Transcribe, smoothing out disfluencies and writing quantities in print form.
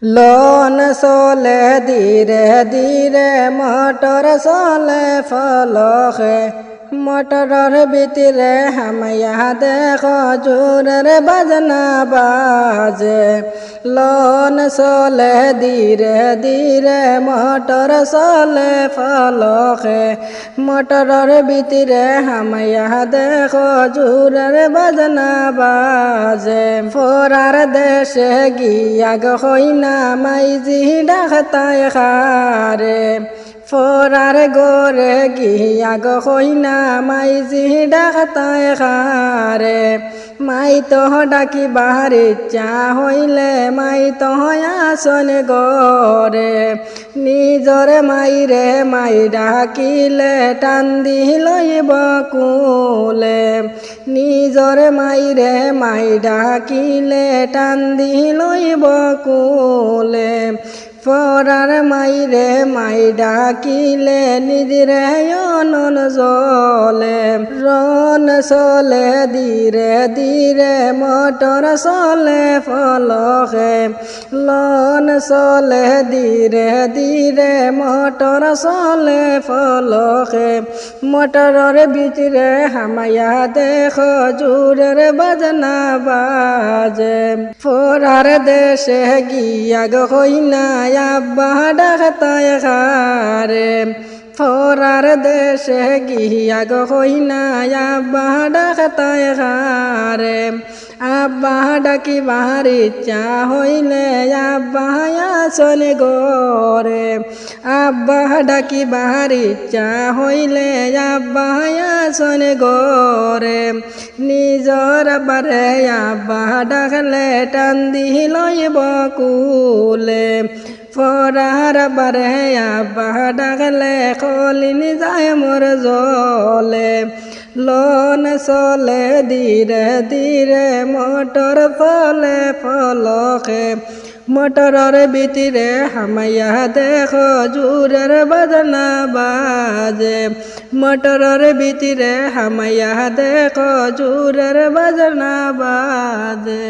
Loan চলে ধীরে ধীরে মোটর চলে ফলকে মোটরের ভিতরে হামাইয়া দেখো জোরের বাজনা বাজে লোন চলে ধীরে ধীরে মোটর চলে ফলকে মোটরের ভিতরে হামাইয়া দেখো জোরের বাজনা বাজে ফোরার দেশে গিয়া গইনা মাইজি ডাকতায় খারে ফোরার গোরে গিয়া গইনা মাইজি ডাকতায় খারে মাই তো ডাকি বাহার ইচ্ছা হইলে মাই তো আসন গরে নিজর মাইরে মাই ডাকিলে টান দি লইব কুলে নিজর মাইরে মাই ডাকিলে টান দি লইব কুলে ফরার মাইরে মাই ডাকিলে নিজরে অনন জলে রন চলে ধীরে ধীরে মোটর চলে ফলকে লন চলে ধীরে ধীরে মোটর চলে ফলকে মোটরের ভিতরে হামাইয়া দেখো জোরের বাজনা বাজে ফোরার দেশে গিয়া গইনা আব্বা ডাকতায় খারে ফোরার দেশে গিয়া গইনা আব্বা ডাকতায় খারে আব্বা ডাকি বাহার ইচ্ছা হইলে আব্বা আসন গরে আব্বা ডাকি বাহার ইচ্ছা হইলে আব্বা আসন গরে নিজর বারে আব্বা ডাকলে টান দি লইব কুলে ফরার বারে আব্বা ডাকলে কলিন যায় মোর জলে লোন চলে ধীরে ধীরে মোটর ফলে ফলকে মোটরের ভিতরে হামাইয়া দেখো জোরের বাজনা বাজে মোটরের ভিতরে হামাইয়া দেখো জোরের বাজনা বাজে।